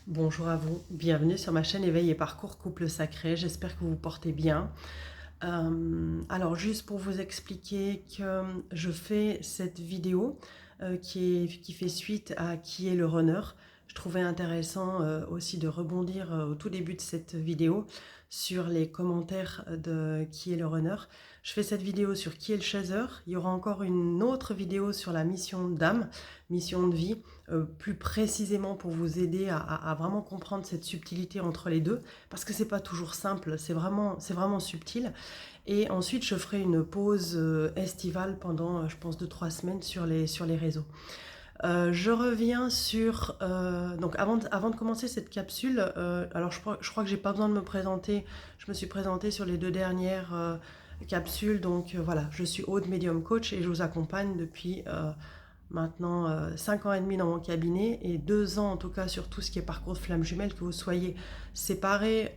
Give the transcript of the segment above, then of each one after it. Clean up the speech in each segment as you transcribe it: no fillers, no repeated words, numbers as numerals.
Bonjour à vous, bienvenue sur ma chaîne Éveil et Parcours Couple Sacré, j'espère que vous vous portez bien. Alors juste pour vous expliquer que je fais cette vidéo qui fait suite à Qui est le runner. Je trouvais intéressant aussi de rebondir au tout début de cette vidéo sur les commentaires de Qui est le runner. Je fais cette vidéo sur Qui est le chaser. Il y aura encore une autre vidéo sur la mission d'âme, mission de vie, plus précisément pour vous aider à vraiment comprendre cette subtilité entre les deux, parce que c'est pas toujours simple, c'est vraiment subtil. Et ensuite, je ferai une pause estivale pendant, je pense, 2-3 semaines sur les réseaux. Je reviens sur... donc avant de commencer cette capsule, alors je crois que j'ai pas besoin de me présenter. Je me suis présentée sur les deux dernières capsules. Donc voilà, je suis Aude Medium Coach et je vous accompagne depuis maintenant 5 ans et demi dans mon cabinet et 2 ans en tout cas sur tout ce qui est parcours de flamme jumelle, que vous soyez séparés,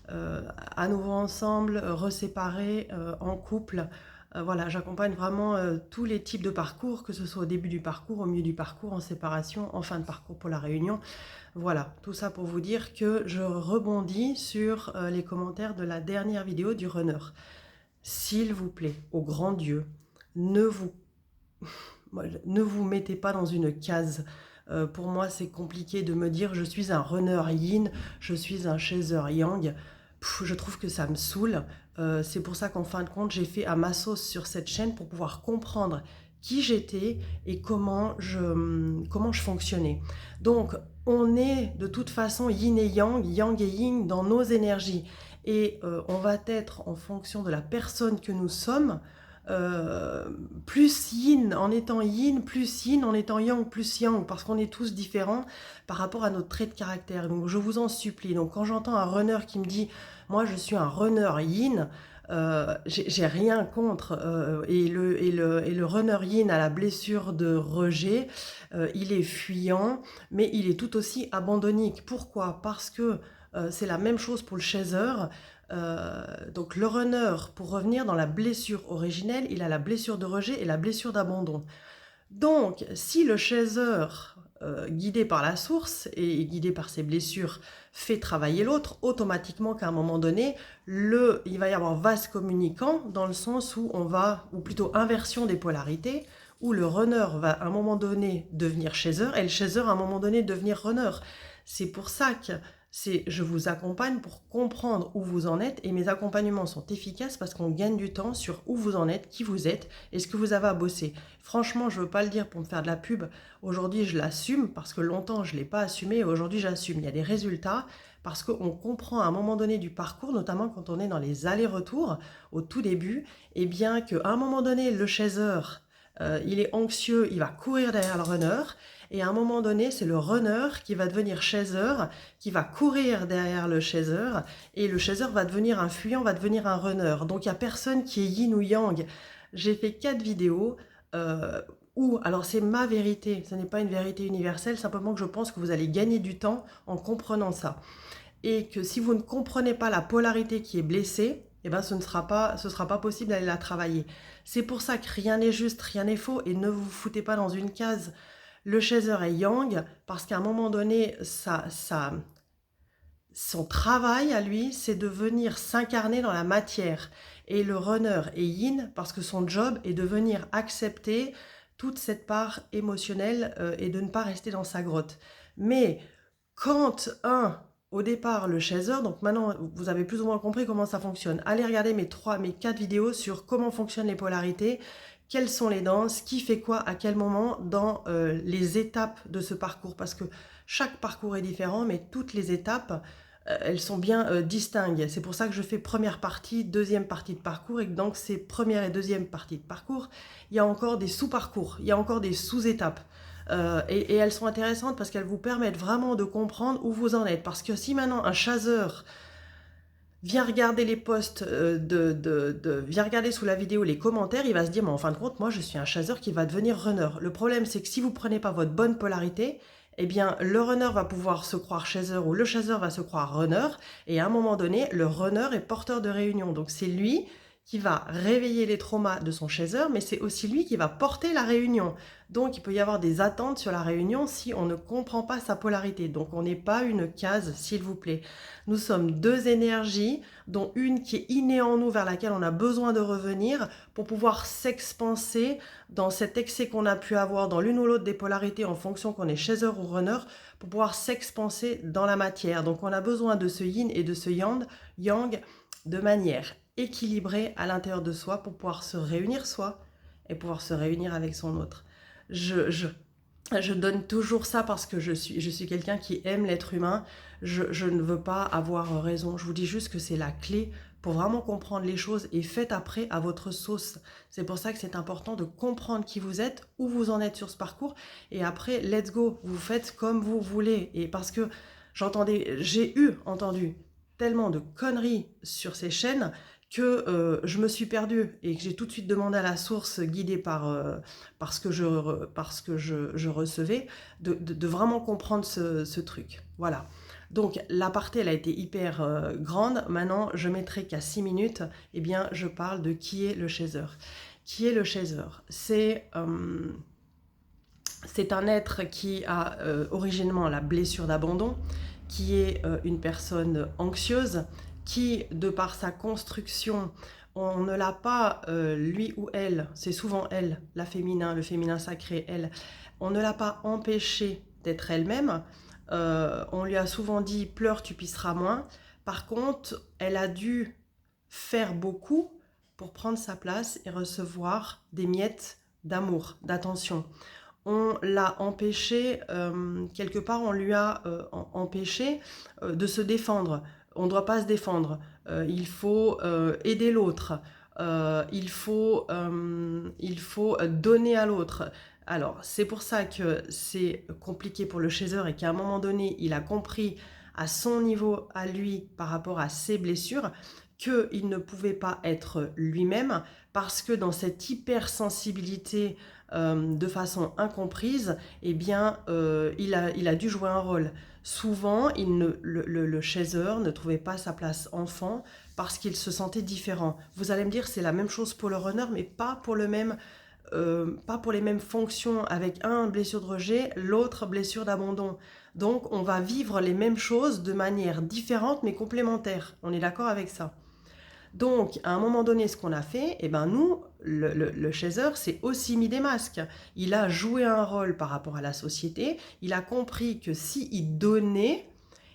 à nouveau ensemble, reséparés, en couple. Voilà, j'accompagne vraiment tous les types de parcours, que ce soit au début du parcours, au milieu du parcours, en séparation, en fin de parcours pour la réunion. Voilà, tout ça pour vous dire que je rebondis sur les commentaires de la dernière vidéo du runner. S'il vous plaît, au grand Dieu, ne vous, ne vous mettez pas dans une case. Pour moi, c'est compliqué de me dire je suis un runner yin, je suis un chaser yang. Je trouve que ça me saoule. C'est pour ça qu'en fin de compte, j'ai fait à ma sauce sur cette chaîne pour pouvoir comprendre qui j'étais et comment je fonctionnais. Donc, on est de toute façon yin et yang, yang et yin dans nos énergies. Et on va être, en fonction de la personne que nous sommes, euh, plus yin en étant yang plus yang, parce qu'on est tous différents par rapport à notre trait de caractère. Donc je vous en supplie. Donc quand j'entends un runner qui me dit moi je suis un runner yin, j'ai rien contre, et le runner yin a la blessure de rejet, il est fuyant, mais il est tout aussi abandonnique. Pourquoi? Parce que c'est la même chose pour le chaser. Donc le runner, pour revenir dans la blessure originelle, il a la blessure de rejet et la blessure d'abandon. Donc si le chaser, guidé par la source et guidé par ses blessures, fait travailler l'autre, automatiquement qu'à un moment donné, il va y avoir vase communicant, dans le sens où ou plutôt inversion des polarités, où le runner va à un moment donné devenir chaser et le chaser à un moment donné devenir runner. C'est pour ça que je vous accompagne pour comprendre où vous en êtes, et mes accompagnements sont efficaces parce qu'on gagne du temps sur où vous en êtes, qui vous êtes et ce que vous avez à bosser. Franchement, je ne veux pas le dire pour me faire de la pub. Aujourd'hui, je l'assume parce que longtemps, je ne l'ai pas assumé et aujourd'hui, j'assume. Il y a des résultats parce qu'on comprend à un moment donné du parcours, notamment quand on est dans les allers-retours au tout début, et bien qu'à un moment donné, le chaser, il est anxieux, il va courir derrière le runner. Et à un moment donné, c'est le runner qui va devenir chaser, qui va courir derrière le chaser, et le chaser va devenir un fuyant, va devenir un runner. Donc il n'y a personne qui est yin ou yang. J'ai fait 4 vidéos où, alors c'est ma vérité, ce n'est pas une vérité universelle, simplement que je pense que vous allez gagner du temps en comprenant ça. Et que si vous ne comprenez pas la polarité qui est blessée, eh ben ce sera pas possible d'aller la travailler. C'est pour ça que rien n'est juste, rien n'est faux, et ne vous foutez pas dans une case. Le chaser est yang parce qu'à un moment donné, son travail à lui, c'est de venir s'incarner dans la matière. Et le runner est yin parce que son job est de venir accepter toute cette part émotionnelle, et de ne pas rester dans sa grotte. Mais quand au départ, le chaser, donc maintenant vous avez plus ou moins compris comment ça fonctionne. Allez regarder mes 4 vidéos sur comment fonctionnent les polarités, quelles sont les danses, qui fait quoi, à quel moment dans les étapes de ce parcours. Parce que chaque parcours est différent, mais toutes les étapes, elles sont bien distinctes. C'est pour ça que je fais première partie, deuxième partie de parcours, et que dans ces première et deuxième parties de parcours, il y a encore des sous-parcours, il y a encore des sous-étapes. Et elles sont intéressantes parce qu'elles vous permettent vraiment de comprendre où vous en êtes. Parce que si maintenant un chaser vient regarder les posts, vient regarder sous la vidéo les commentaires, il va se dire, mais en fin de compte, moi je suis un chaser qui va devenir runner. Le problème, c'est que si vous ne prenez pas votre bonne polarité, eh bien le runner va pouvoir se croire chaser ou le chaser va se croire runner, et à un moment donné, le runner est porteur de réunion. Donc c'est lui qui va réveiller les traumas de son chaser, mais c'est aussi lui qui va porter la réunion. Donc, il peut y avoir des attentes sur la réunion si on ne comprend pas sa polarité. Donc, on n'est pas une case, s'il vous plaît. Nous sommes deux énergies, dont une qui est innée en nous, vers laquelle on a besoin de revenir pour pouvoir s'expanser dans cet excès qu'on a pu avoir dans l'une ou l'autre des polarités en fonction qu'on est chaser ou runner, pour pouvoir s'expanser dans la matière. Donc, on a besoin de ce yin et de ce yang de manière équilibrée à l'intérieur de soi pour pouvoir se réunir soi et pouvoir se réunir avec son autre. Je donne toujours ça parce que je suis quelqu'un qui aime l'être humain. Je ne veux pas avoir raison. Je vous dis juste que c'est la clé pour vraiment comprendre les choses et faites après à votre sauce. C'est pour ça que c'est important de comprendre qui vous êtes, où vous en êtes sur ce parcours et après, let's go. Vous faites comme vous voulez. Et parce que j'ai entendu tellement de conneries sur ces chaînes que je me suis perdue et que j'ai tout de suite demandé à la source, guidée par ce que je recevais, de vraiment comprendre ce truc. Voilà. Donc l'aparté, elle a été hyper grande. Maintenant, je mettrai qu'à 6 minutes, eh bien, je parle de qui est le chaser. Qui est le chaser? C'est un être qui a originellement la blessure d'abandon, qui est une personne anxieuse, qui, de par sa construction, on ne l'a pas, lui ou elle, c'est souvent elle, le féminin sacré, elle, on ne l'a pas empêchée d'être elle-même. On lui a souvent dit « pleure, tu pisseras moins ». Par contre, elle a dû faire beaucoup pour prendre sa place et recevoir des miettes d'amour, d'attention. On l'a empêché, quelque part on lui a empêché de se défendre. On ne doit pas se défendre, il faut aider l'autre, il faut donner à l'autre. Alors c'est pour ça que c'est compliqué pour le chaser et qu'à un moment donné il a compris à son niveau, à lui, par rapport à ses blessures, qu'il ne pouvait pas être lui-même parce que dans cette hypersensibilité de façon incomprise, eh bien, il a dû jouer un rôle. Souvent, le chaser ne trouvait pas sa place enfant parce qu'il se sentait différent. Vous allez me dire, c'est la même chose pour le runner, mais pas pour les mêmes fonctions, avec un blessure de rejet, l'autre blessure d'abandon. Donc, on va vivre les mêmes choses de manière différente mais complémentaire. On est d'accord avec ça? Donc, à un moment donné, ce qu'on a fait, eh ben nous, le chaser, c'est aussi mis des masques. Il a joué un rôle par rapport à la société. Il a compris que s'il donnait,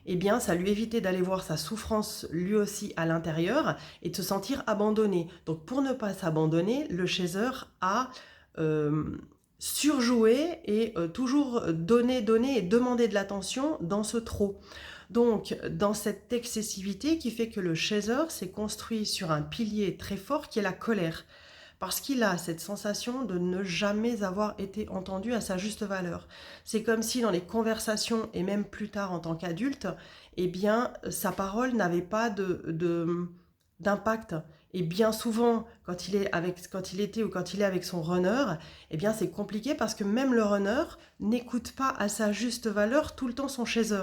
eh bien, ça lui évitait d'aller voir sa souffrance lui aussi à l'intérieur et de se sentir abandonné. Donc, pour ne pas s'abandonner, le chaser a surjoué et toujours donné et demandé de l'attention dans ce trop. Donc, dans cette excessivité qui fait que le chaser s'est construit sur un pilier très fort qui est la colère. Parce qu'il a cette sensation de ne jamais avoir été entendu à sa juste valeur. C'est comme si dans les conversations, et même plus tard en tant qu'adulte, eh bien, sa parole n'avait pas d'impact. Et bien souvent, quand il est avec son runner, eh bien, c'est compliqué parce que même le runner n'écoute pas à sa juste valeur tout le temps son chaser.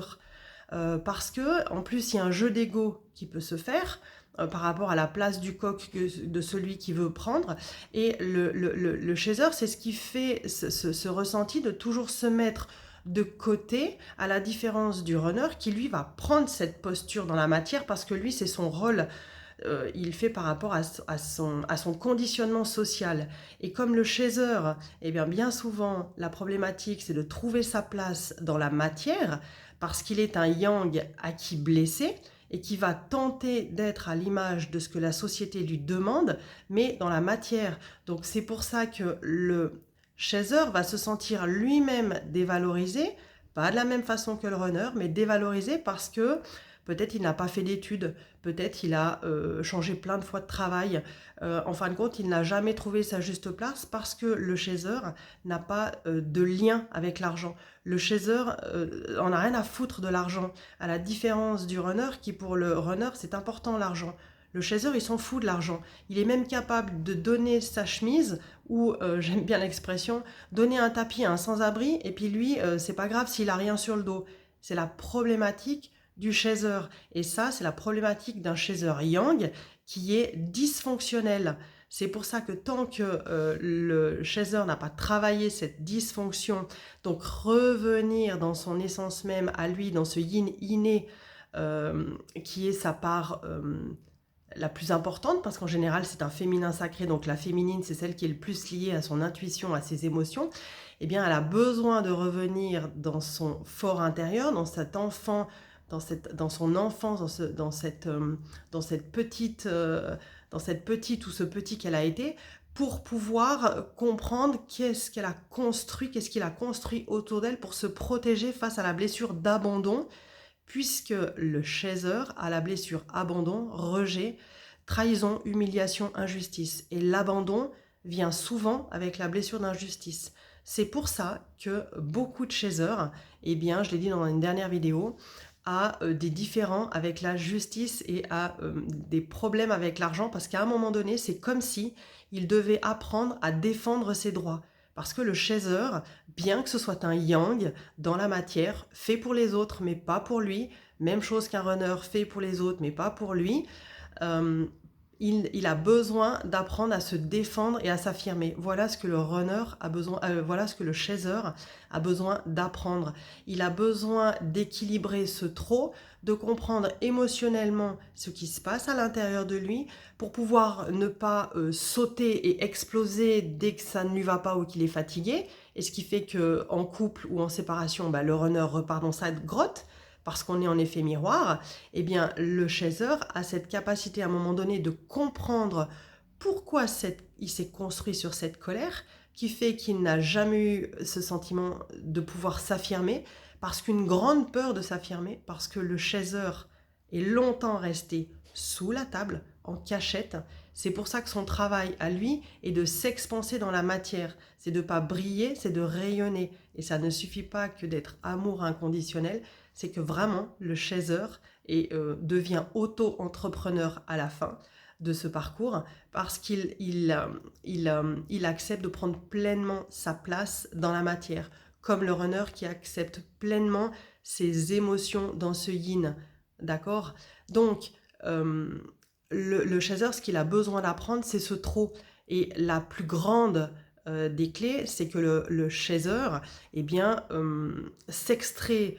Parce que en plus il y a un jeu d'ego qui peut se faire par rapport à la place du coq de celui qui veut prendre, et le chaser, c'est ce qui fait ce ressenti de toujours se mettre de côté, à la différence du runner qui lui va prendre cette posture dans la matière parce que lui c'est son rôle. Il fait par rapport à son conditionnement social. Et comme le chaser, eh bien souvent, la problématique, c'est de trouver sa place dans la matière, parce qu'il est un yang acquis blessé, et qui va tenter d'être à l'image de ce que la société lui demande, mais dans la matière. Donc c'est pour ça que le chaser va se sentir lui-même dévalorisé, pas de la même façon que le runner, mais dévalorisé parce que peut-être il n'a pas fait d'études, peut-être il a changé plein de fois de travail. En fin de compte, il n'a jamais trouvé sa juste place parce que le chaser n'a pas de lien avec l'argent. Le chaser en a rien à foutre de l'argent, à la différence du runner qui, pour le runner, c'est important l'argent. Le chaser, il s'en fout de l'argent. Il est même capable de donner sa chemise, ou, j'aime bien l'expression, donner un tapis à un sans-abri, et puis lui, c'est pas grave s'il a rien sur le dos. C'est la problématique du chaser. Et ça, c'est la problématique d'un chaser yang qui est dysfonctionnel. C'est pour ça que tant que le chaser n'a pas travaillé cette dysfonction, donc revenir dans son essence même à lui, dans ce yin inné, qui est sa part la plus importante, parce qu'en général c'est un féminin sacré, donc la féminine c'est celle qui est le plus liée à son intuition, à ses émotions, eh bien elle a besoin de revenir dans son fort intérieur, dans cet enfant, dans son enfance, dans cette petite ou ce petit qu'elle a été, pour pouvoir comprendre qu'est-ce qu'il a construit autour d'elle pour se protéger face à la blessure d'abandon, puisque le chaser a la blessure abandon, rejet, trahison, humiliation, injustice. Et l'abandon vient souvent avec la blessure d'injustice. C'est pour ça que beaucoup de chasers, eh bien, je l'ai dit dans une dernière vidéo, a des différends avec la justice et a des problèmes avec l'argent, parce qu'à un moment donné, c'est comme si il devait apprendre à défendre ses droits. Parce que le chaser, bien que ce soit un yang dans la matière, fait pour les autres mais pas pour lui, même chose qu'un runner fait pour les autres mais pas pour lui, euh, il a besoin d'apprendre à se défendre et à s'affirmer. Voilà ce que le runner a besoin, voilà ce que le chaser a besoin d'apprendre. Il a besoin d'équilibrer ce trop, de comprendre émotionnellement ce qui se passe à l'intérieur de lui pour pouvoir ne pas sauter et exploser dès que ça ne lui va pas ou qu'il est fatigué. Et ce qui fait qu'en couple ou en séparation, bah, le runner repart dans sa grotte, parce qu'on est en effet miroir. Eh bien, le chaser a cette capacité à un moment donné de comprendre pourquoi il s'est construit sur cette colère, qui fait qu'il n'a jamais eu ce sentiment de pouvoir s'affirmer, parce qu'une grande peur de s'affirmer, parce que le chaser est longtemps resté sous la table, en cachette. C'est pour ça que son travail à lui est de s'expanser dans la matière. C'est de ne pas briller, c'est de rayonner. Et ça ne suffit pas que d'être amour inconditionnel, c'est que vraiment le chaser devient auto-entrepreneur à la fin de ce parcours, parce qu'il accepte de prendre pleinement sa place dans la matière, comme le runner qui accepte pleinement ses émotions dans ce yin. D'accord? Donc, le chaser, ce qu'il a besoin d'apprendre, c'est ce trop. Et la plus grande des clés, c'est que le chaser, eh bien, s'extrait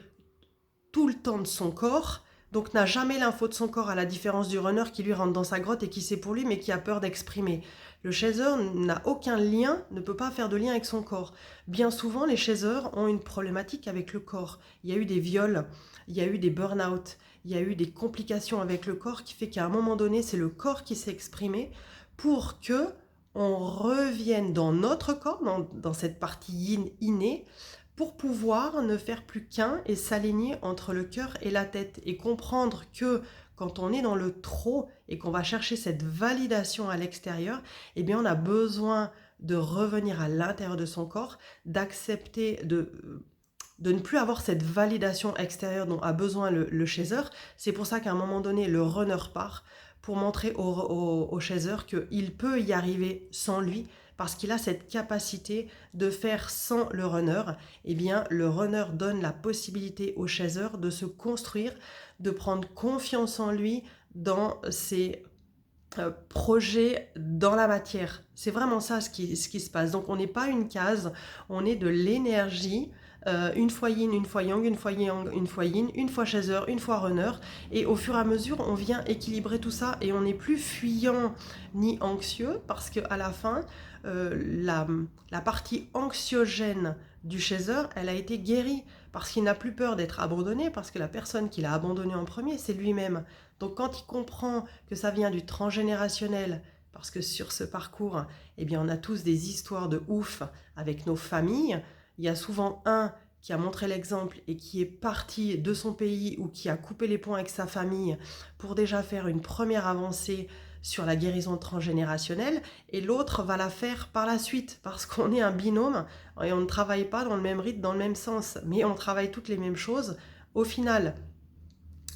tout le temps de son corps, donc n'a jamais l'info de son corps, à la différence du runner qui lui rentre dans sa grotte et qui sait pour lui mais qui a peur d'exprimer. Le chaser n'a aucun lien, ne peut pas faire de lien avec son corps. Bien souvent, les chasers ont une problématique avec le corps. Il y a eu des viols, il y a eu des burn-out, il y a eu des complications avec le corps qui fait qu'à un moment donné, c'est le corps qui s'est exprimé pour que on revienne dans notre corps, dans cette partie yin innée, pour pouvoir ne faire plus qu'un et s'aligner entre le cœur et la tête et comprendre que quand on est dans le trop et qu'on va chercher cette validation à l'extérieur, eh bien on a besoin de revenir à l'intérieur de son corps, d'accepter de ne plus avoir cette validation extérieure dont a besoin le chaser. C'est pour ça qu'à un moment donné, le runner part pour montrer au chaser qu'il peut y arriver sans lui, parce qu'il a cette capacité de faire sans le runner. Eh bien, le runner donne la possibilité au chaser de se construire, de prendre confiance en lui dans ses projets dans la matière. C'est vraiment ça ce qui se passe. Donc on n'est pas une case, on est de l'énergie. Une fois yin, une fois yang, une fois yang, une fois yin, une fois chaser, une fois runner. Et au fur et à mesure, on vient équilibrer tout ça et on n'est plus fuyant ni anxieux, parce qu'à la fin, la partie anxiogène du chaser, elle a été guérie, parce qu'il n'a plus peur d'être abandonné, parce que la personne qui l'a abandonné en premier, c'est lui-même. Donc quand il comprend que ça vient du transgénérationnel, parce que sur ce parcours, eh bien, on a tous des histoires de ouf avec nos familles. Il y a souvent un qui a montré l'exemple et qui est parti de son pays ou qui a coupé les ponts avec sa famille pour déjà faire une première avancée sur la guérison transgénérationnelle, et l'autre va la faire par la suite, parce qu'on est un binôme et on ne travaille pas dans le même rythme, dans le même sens, mais on travaille toutes les mêmes choses au final.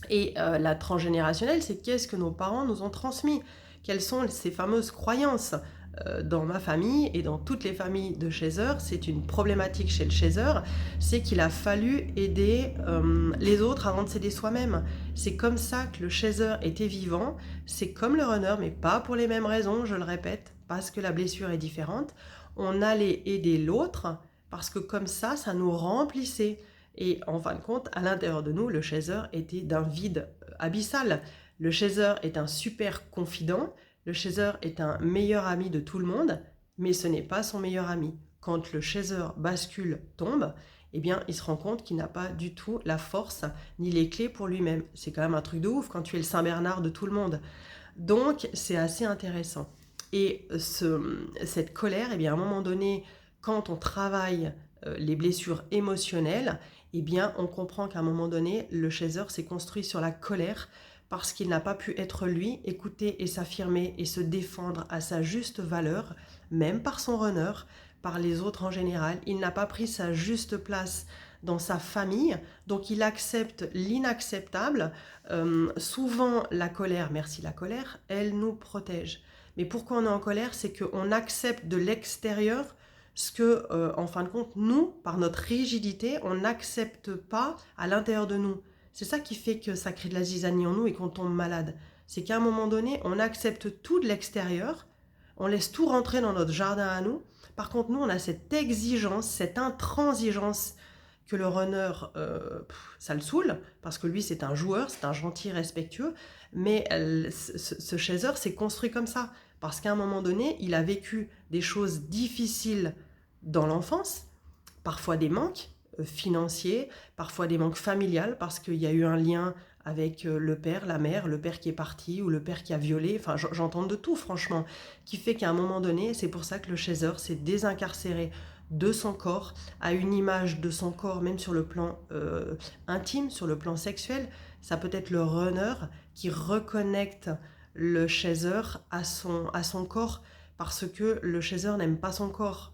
Et la transgénérationnelle, c'est qu'est-ce que nos parents nous ont transmis, quelles sont ces fameuses croyances dans ma famille et dans toutes les familles de chasseurs, c'est une problématique chez le chasseur, c'est qu'il a fallu aider les autres avant de s'aider soi-même. C'est comme ça que le chasseur était vivant, c'est comme le runner, mais pas pour les mêmes raisons, je le répète, parce que la blessure est différente. On allait aider l'autre parce que comme ça nous remplissait. Et en fin de compte, à l'intérieur de nous, le chasseur était d'un vide abyssal. Le chasseur est un super confident, le chasseur est un meilleur ami de tout le monde, mais ce n'est pas son meilleur ami. Quand le chasseur bascule, tombe, eh bien, il se rend compte qu'il n'a pas du tout la force ni les clés pour lui-même. C'est quand même un truc de ouf quand tu es le Saint-Bernard de tout le monde. Donc, c'est assez intéressant. Et cette colère, eh bien, à un moment donné, quand on travaille les blessures émotionnelles, eh bien, on comprend qu'à un moment donné, le chasseur s'est construit sur la colère parce qu'il n'a pas pu être lui, écouter et s'affirmer et se défendre à sa juste valeur, même par son runner, par les autres en général. Il n'a pas pris sa juste place dans sa famille, donc il accepte l'inacceptable. Souvent, la colère, merci la colère, elle nous protège. Mais pourquoi on est en colère? C'est qu'on accepte de l'extérieur ce que, en fin de compte, nous, par notre rigidité, on n'accepte pas à l'intérieur de nous. C'est ça qui fait que ça crée de la zizanie en nous et qu'on tombe malade. C'est qu'à un moment donné, on accepte tout de l'extérieur, on laisse tout rentrer dans notre jardin à nous. Par contre, nous, on a cette exigence, cette intransigeance que le runner, ça le saoule, parce que lui, c'est un joueur, c'est un gentil, respectueux, mais ce chasseur s'est construit comme ça, parce qu'à un moment donné, il a vécu des choses difficiles dans l'enfance, parfois des manques financiers, parfois des manques familiales, parce qu'il y a eu un lien avec le père, la mère, le père qui est parti, ou le père qui a violé, enfin j'entends de tout franchement, qui fait qu'à un moment donné, c'est pour ça que le chasseur s'est désincarcéré de son corps, a une image de son corps, même sur le plan intime, sur le plan sexuel. Ça peut être le runner qui reconnecte le chasseur à son corps, parce que le chasseur n'aime pas son corps.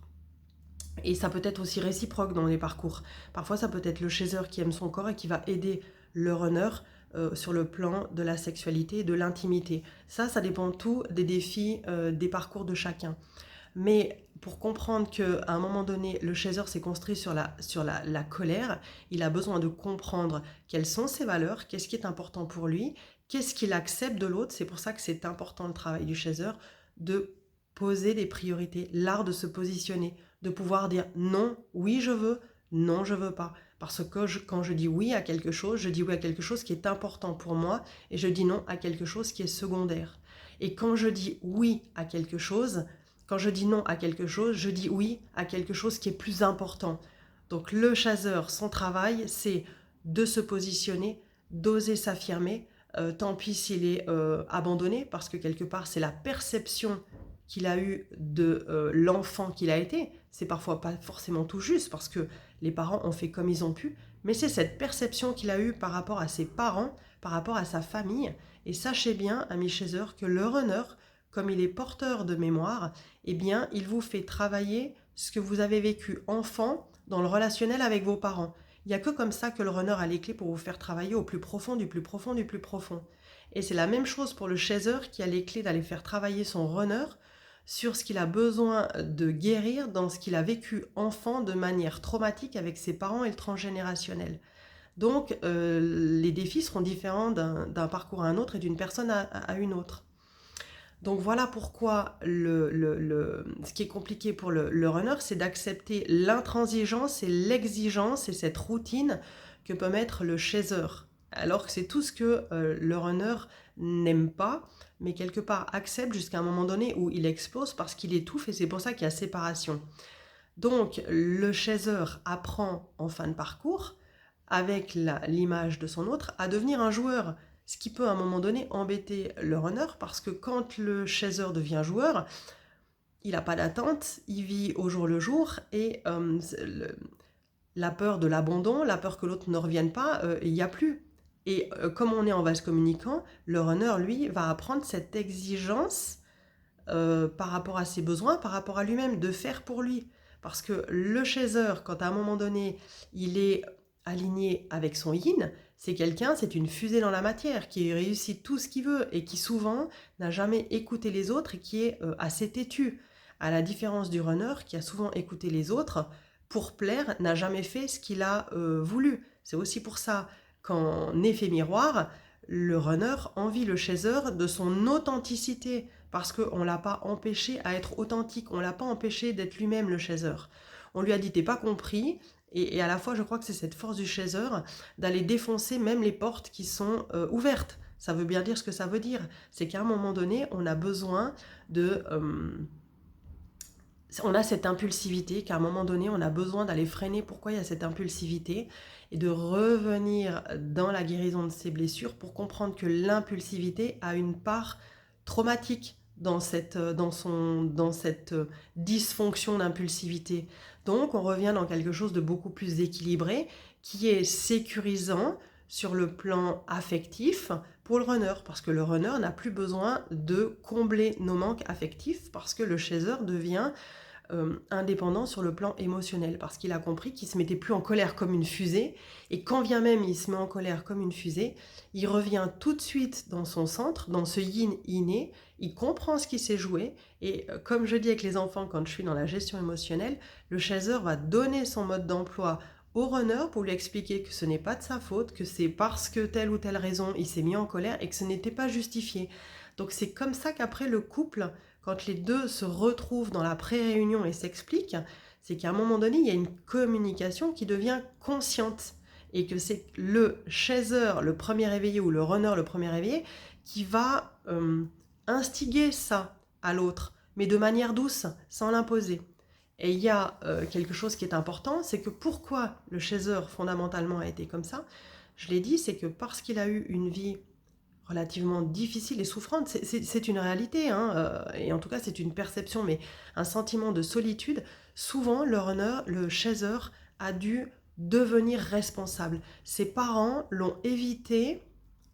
Et ça peut être aussi réciproque dans les parcours. Parfois, ça peut être le chasseur qui aime son corps et qui va aider le runner sur le plan de la sexualité et de l'intimité. Ça dépend tout des défis, des parcours de chacun. Mais pour comprendre qu'à un moment donné, le chasseur s'est construit sur la colère, il a besoin de comprendre quelles sont ses valeurs, qu'est-ce qui est important pour lui, qu'est-ce qu'il accepte de l'autre. C'est pour ça que c'est important le travail du chasseur, de poser des priorités, l'art de se positionner, de pouvoir dire non, oui je veux, non je veux pas. Parce que quand je dis oui à quelque chose, je dis oui à quelque chose qui est important pour moi et je dis non à quelque chose qui est secondaire. Et quand je dis oui à quelque chose, quand je dis non à quelque chose, je dis oui à quelque chose qui est plus important. Donc le chasseur, son travail, c'est de se positionner, d'oser s'affirmer. Tant pis s'il est abandonné, parce que quelque part, c'est la perception qu'il a eue de l'enfant qu'il a été. C'est parfois pas forcément tout juste, parce que les parents ont fait comme ils ont pu, mais c'est cette perception qu'il a eue par rapport à ses parents, par rapport à sa famille. Et sachez bien, amis chasseurs, que le runner, comme il est porteur de mémoire, eh bien, il vous fait travailler ce que vous avez vécu enfant dans le relationnel avec vos parents. Il n'y a que comme ça que le runner a les clés pour vous faire travailler au plus profond, du plus profond, du plus profond. Et c'est la même chose pour le chasseur qui a les clés d'aller faire travailler son runner sur ce qu'il a besoin de guérir dans ce qu'il a vécu enfant de manière traumatique avec ses parents et le transgénérationnel. Donc, les défis seront différents d'un parcours à un autre et d'une personne à une autre. Donc voilà pourquoi ce qui est compliqué pour le runner, c'est d'accepter l'intransigeance et l'exigence et cette routine que peut mettre le chaser. Alors que c'est tout ce que le runner n'aime pas, mais quelque part accepte jusqu'à un moment donné où il explose parce qu'il étouffe et c'est pour ça qu'il y a séparation. Donc le chaser apprend en fin de parcours, avec l'image de son autre, à devenir un joueur. Ce qui peut à un moment donné embêter le runner, parce que quand le chaser devient joueur, il n'a pas d'attente, il vit au jour le jour, et la peur de l'abandon, la peur que l'autre ne revienne pas, il n'y a plus. Et comme on est en vase communicant, le runner, lui, va apprendre cette exigence par rapport à ses besoins, par rapport à lui-même, de faire pour lui. Parce que le chaser, quand à un moment donné, il est aligné avec son yin, c'est une fusée dans la matière, qui réussit tout ce qu'il veut et qui souvent n'a jamais écouté les autres et qui est assez têtu. À la différence du runner qui a souvent écouté les autres pour plaire, n'a jamais fait ce qu'il a voulu. C'est aussi pour ça qu'en effet miroir, le runner envie le chaser de son authenticité parce qu'on ne l'a pas empêché à être authentique, on ne l'a pas empêché d'être lui-même le chaser. On lui a dit t'es pas compris, et à la fois je crois que c'est cette force du chaser d'aller défoncer même les portes qui sont ouvertes. Ça veut bien dire ce que ça veut dire. C'est qu'à un moment donné, on a besoin de... on a cette impulsivité, qu'à un moment donné, on a besoin d'aller freiner pourquoi il y a cette impulsivité et de revenir dans la guérison de ces blessures pour comprendre que l'impulsivité a une part traumatique dans cette dysfonction d'impulsivité. Donc, on revient dans quelque chose de beaucoup plus équilibré, qui est sécurisant sur le plan affectif pour le runner, parce que le runner n'a plus besoin de combler nos manques affectifs, parce que le chaser devient indépendant sur le plan émotionnel, parce qu'il a compris qu'il se mettait plus en colère comme une fusée, et quand bien même il se met en colère comme une fusée, il revient tout de suite dans son centre, dans ce yin inné, il comprend ce qui s'est joué, et comme je dis avec les enfants quand je suis dans la gestion émotionnelle, le chaser va donner son mode d'emploi au runner pour lui expliquer que ce n'est pas de sa faute, que c'est parce que telle ou telle raison il s'est mis en colère et que ce n'était pas justifié. Donc c'est comme ça qu'après le couple, quand les deux se retrouvent dans la pré-réunion et s'expliquent, c'est qu'à un moment donné, il y a une communication qui devient consciente et que c'est le chaser, le premier éveillé, ou le runner, le premier éveillé, qui va instiguer ça à l'autre, mais de manière douce, sans l'imposer. Et il y a quelque chose qui est important, c'est que pourquoi le chaser fondamentalement a été comme ça, je l'ai dit, c'est que parce qu'il a eu une vie relativement difficile et souffrante, c'est une réalité, hein, et en tout cas c'est une perception, mais un sentiment de solitude, souvent le runner, le chaser a dû devenir responsable. Ses parents l'ont évité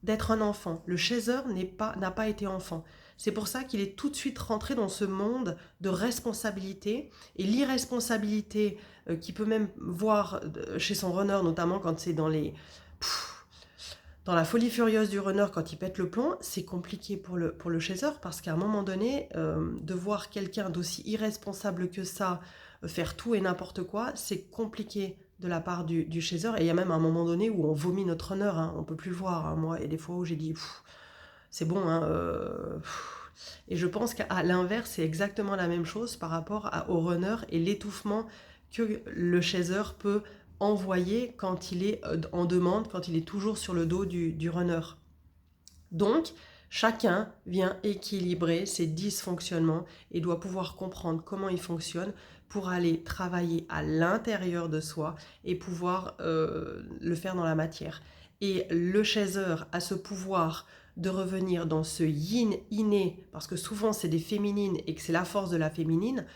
d'être un enfant. Le chaser n'a pas été enfant. C'est pour ça qu'il est tout de suite rentré dans ce monde de responsabilité, et l'irresponsabilité qu'il peut même voir chez son runner, notamment quand c'est dans la folie furieuse du runner, quand il pète le plomb, c'est compliqué pour le chaser, parce qu'à un moment donné, de voir quelqu'un d'aussi irresponsable que ça faire tout et n'importe quoi, c'est compliqué de la part du chaser. Et il y a même un moment donné où on vomit notre runner, hein, on peut plus le voir, hein, moi, et des fois où j'ai dit c'est bon, hein, et je pense qu'à l'inverse, c'est exactement la même chose par rapport au runner et l'étouffement que le chaser peut envoyer quand il est en demande, quand il est toujours sur le dos du runner. Donc, chacun vient équilibrer ses dysfonctionnements et doit pouvoir comprendre comment ils fonctionnent pour aller travailler à l'intérieur de soi et pouvoir le faire dans la matière. Et le chaser a ce pouvoir de revenir dans ce yin inné, parce que souvent c'est des féminines et que c'est la force de la féminine,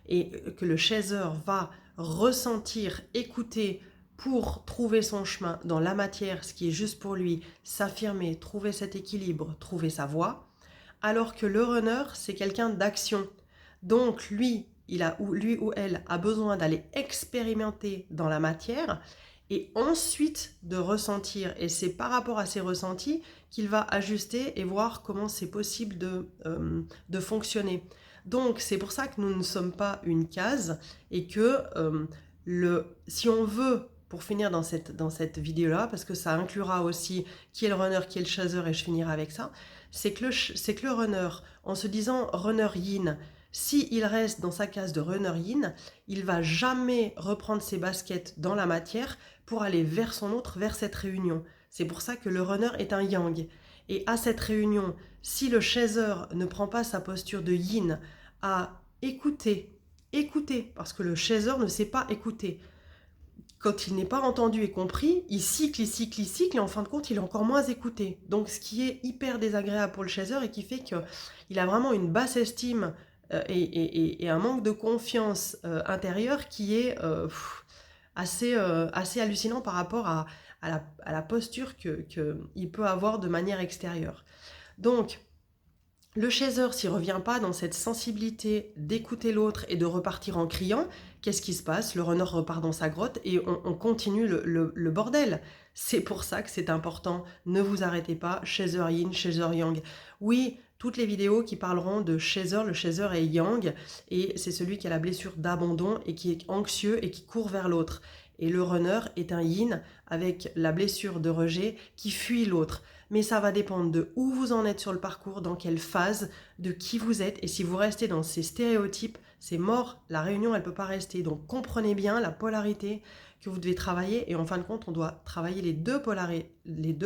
et que le chaser va ressentir, écouter, pour trouver son chemin dans la matière, ce qui est juste pour lui, s'affirmer, trouver cet équilibre, trouver sa voie, alors que le runner, c'est quelqu'un d'action. Donc lui ou elle a besoin d'aller expérimenter dans la matière et ensuite de ressentir. Et c'est par rapport à ces ressentis qu'il va ajuster et voir comment c'est possible de fonctionner. Donc c'est pour ça que nous ne sommes pas une case, et que si on veut, pour finir dans cette vidéo-là, parce que ça inclura aussi qui est le runner, qui est le chaser, et je finirai avec ça, c'est que le runner, en se disant runner yin, s'il reste dans sa case de runner yin, il va jamais reprendre ses baskets dans la matière pour aller vers son autre, vers cette réunion. C'est pour ça que le runner est un yang. Et à cette réunion, si le chaser ne prend pas sa posture de yin à écouter, parce que le chaser ne sait pas écouter. Quand il n'est pas entendu et compris, il cycle, et en fin de compte, il est encore moins écouté. Donc, ce qui est hyper désagréable pour le chaser et qui fait qu'il a vraiment une basse estime et un manque de confiance intérieure qui est assez hallucinant par rapport à la posture qu'il peut avoir de manière extérieure. Donc, Le chaser, s'il ne revient pas dans cette sensibilité d'écouter l'autre et de repartir en criant, qu'est-ce qui se passe? Le runner repart dans sa grotte et on continue le bordel. C'est pour ça que c'est important. Ne vous arrêtez pas. Chaser yin, chaser yang. Oui, toutes les vidéos qui parleront de chaser, le chaser est yang et c'est celui qui a la blessure d'abandon et qui est anxieux et qui court vers l'autre. Et le runner est un yin avec la blessure de rejet qui fuit l'autre. Mais ça va dépendre de où vous en êtes sur le parcours, dans quelle phase, de qui vous êtes. Et si vous restez dans ces stéréotypes, c'est mort. La réunion, elle ne peut pas rester. Donc comprenez bien la polarité que vous devez travailler. Et en fin de compte, on doit travailler les deux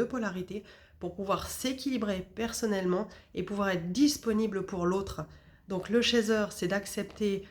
polarités pour pouvoir s'équilibrer personnellement et pouvoir être disponible pour l'autre. Donc le chaser, c'est d'accepter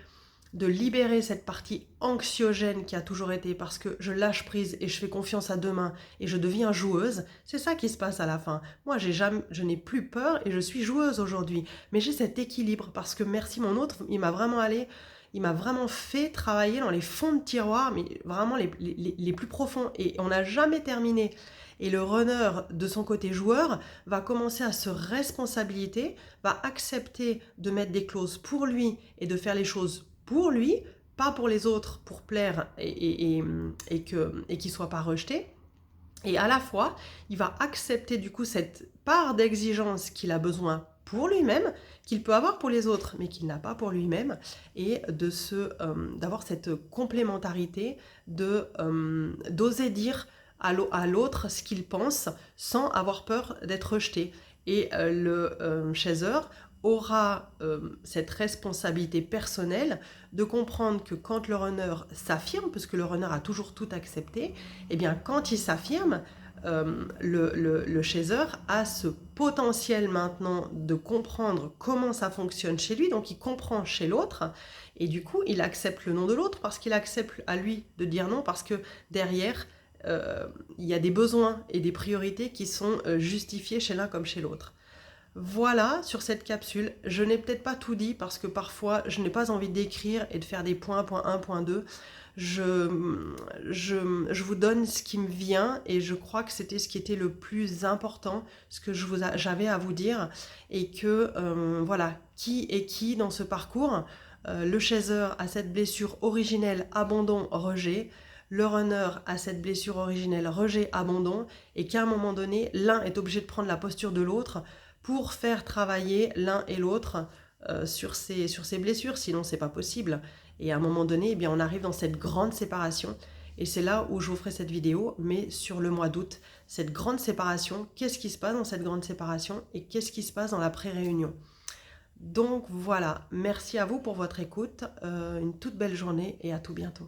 de libérer cette partie anxiogène qui a toujours été parce que je lâche prise et je fais confiance à demain et je deviens joueuse, c'est ça qui se passe à la fin. Moi, je n'ai plus peur et je suis joueuse aujourd'hui. Mais j'ai cet équilibre parce que merci mon autre, il m'a vraiment fait travailler dans les fonds de tiroir, mais vraiment les plus profonds. Et on n'a jamais terminé. Et le runner, de son côté joueur, va commencer à se responsabiliser, va accepter de mettre des clauses pour lui et de faire les choses pour lui, pas pour les autres, pour plaire et qu'il ne soit pas rejeté. Et à la fois, il va accepter du coup cette part d'exigence qu'il a besoin pour lui-même, qu'il peut avoir pour les autres, mais qu'il n'a pas pour lui-même, et d'avoir cette complémentarité, d'oser dire à l'autre ce qu'il pense sans avoir peur d'être rejeté. Et le chaser aura cette responsabilité personnelle de comprendre que quand le runner s'affirme, parce que le runner a toujours tout accepté, et bien quand il s'affirme, le chaser a ce potentiel maintenant de comprendre comment ça fonctionne chez lui, donc il comprend chez l'autre, et du coup il accepte le non de l'autre parce qu'il accepte à lui de dire non, parce que derrière, il y a des besoins et des priorités qui sont justifiés chez l'un comme chez l'autre. Voilà sur cette capsule. Je n'ai peut-être pas tout dit parce que parfois je n'ai pas envie d'écrire et de faire des points, point 1, point 2. Je vous donne ce qui me vient et je crois que c'était ce qui était le plus important, ce que j'avais à vous dire. Et que voilà, qui est qui dans ce parcours. Le chaser a cette blessure originelle, abandon, rejet. Le runner a cette blessure originelle, rejet, abandon. Et qu'à un moment donné, l'un est obligé de prendre la posture de l'autre pour faire travailler l'un et l'autre sur ces blessures, sinon c'est pas possible. Et à un moment donné, eh bien, on arrive dans cette grande séparation. Et c'est là où je vous ferai cette vidéo, mais sur le mois d'août. Cette grande séparation, qu'est-ce qui se passe dans cette grande séparation et qu'est-ce qui se passe dans la pré-réunion. Donc voilà, merci à vous pour votre écoute, une toute belle journée et à tout bientôt.